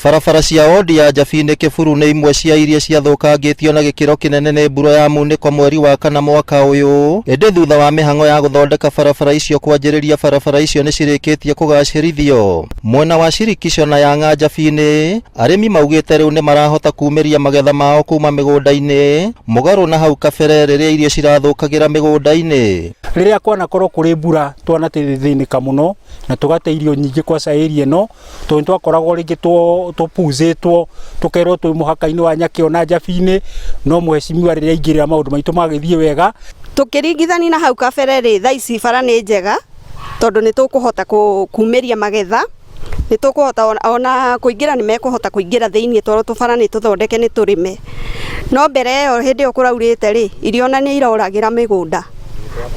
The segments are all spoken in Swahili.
Barabara cia wodi ya Njabine Kiburu nĩ imwe cia iria ciathũkangĩtio na gĩkĩro kĩnene nĩ mbura ya munĩko mweri wa kana mwaka ũyũ. Ĩndĩ thutha wa mĩhang'o ya gũthondeka barabara icio kwanjĩrĩria, barabara icio nĩ cirĩkĩtie kũgacĩrithio. Mwena wa Shirikisho na Yang'a Njabine, arĩmi maugĩte rĩu nĩ marahota kumĩria magetha mao kuma mĩgũnda-inĩ, mũgarũ na hau kabere rĩrĩa irio cirathũkagĩra mĩgũnda-inĩ. Rĩrĩa kwanakorwo kũrĩ mbura twanateithĩnĩka mũno na tũgate irio nyingĩ kwa area ĩno, tondũ twakoragwo rĩngĩ tũpuzĩtwo tũkerwo twĩ mũhaka-inĩ wa Nyakĩo na Njabine, no mheshimiwa rĩrĩa aingĩrĩra maũndũ maitũ magĩthiĩ wega. Tũkĩringithania na hau kabere thaa ici bara nĩ njega, tondũ nĩ tũkũhota kumĩria magetha, nĩ tũkũhota ona kũingĩra, nĩ mekũhota kũingĩra thĩinĩ tondũ tũbara nĩ tũthondeke nĩ tũrĩme. No mbere ĩyo hĩndĩ ĩyo kũraurĩte irio na nĩ iroragĩra mĩgũnda,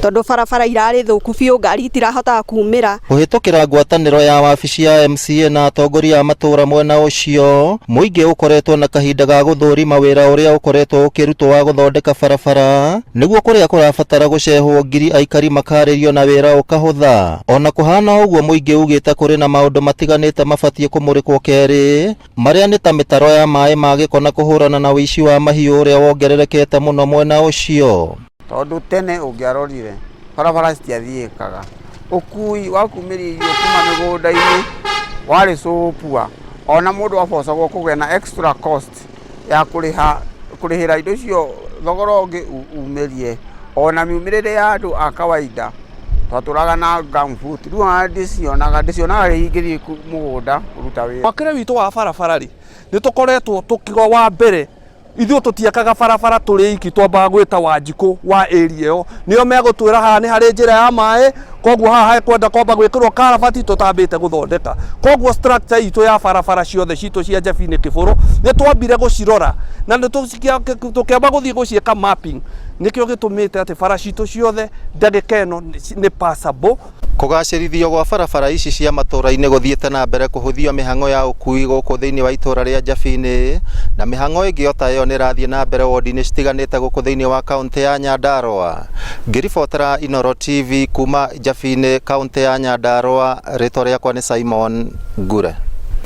tondũ barabara irarĩ thũku biũ, ngari itirahotaga kumĩra. Kũhĩtũkĩra ngwatanĩro ya wabici ya MCA na atongoria a matũra mwena ũcio, mũingĩ ũkoretwo na kahinda ga gũthũrima wĩra ũrĩa ũkoretwo ũkĩrutwo wa gũthondeka barabara, nĩguo kũrĩa kũrabatara gũcehwo ngiri aikari makarĩrio na wĩra ũkahũtha. Ona kũhana ũguo, mũingĩ ugĩte kũrĩ na maũndũ matiganĩte mabatiĩ kũmũrĩkwo kerĩ, marĩa nĩ ta mĩtaro ya maĩ ma gĩko na kũhũrana na ũici wa mahiũ ũrĩa wongererekete mũno mwena ũcio. Tondũ tene ũngĩarorire barabara citiathiĩkaga, ũkui wa kumĩria irio kuma mĩgũnda-inĩ warĩ cũpua, ona mũndũ abocagwo kũgĩa na extra cost ya kũrĩhĩra indo icio thogora ũngĩ umĩrie, ona miumĩrĩre ya andũ a kawaida twatũraga na gumboot, rĩu ndĩcionaga ingĩthiĩ mũgũnda kũruta wĩra. Wakĩre witũ wa barabara rĩ, nĩ tũkoretwo tũkigo wa mbere ithuĩ tũtiakaga barabara tũrĩ iki, twambaga gwĩta Wanjikũ wa area ĩyo, nĩo megũtwĩra haha nĩ harĩ njĩra ya maĩ, koguo haha kwenda kwamba gwĩkĩrwo karabati tũtambĩte gũthondeka. Koguo structure itũ ya barabara ciothe citũ cia Njabine Kiburu nĩ twambire gũcirora na tũkĩamba gũthiĩ gũciĩka mapping, nĩkĩo gĩtũmĩte atĩ bara citũ ciothe ndagĩka ĩno nĩ passable. Kũgacĩrithio gwa barabara ici cia matũra-inĩ gũthiĩte na mbere kũhũthia mĩhang'o ya ũkui gũkũ thĩinĩ wa itũra rĩa Njabine, na mĩhang'o ĩngĩ o ta ĩyo nĩ ĩrathiĩ na mbere wodi-inĩ citiganĩte gũkũ thĩinĩ wa kaũntĩ ya Nyandarua. Ngĩribotera Inooro TV kuma Njabine, kaũntĩ ya Nyandarua, rĩtwa rĩakwa nĩ Simon Ngure.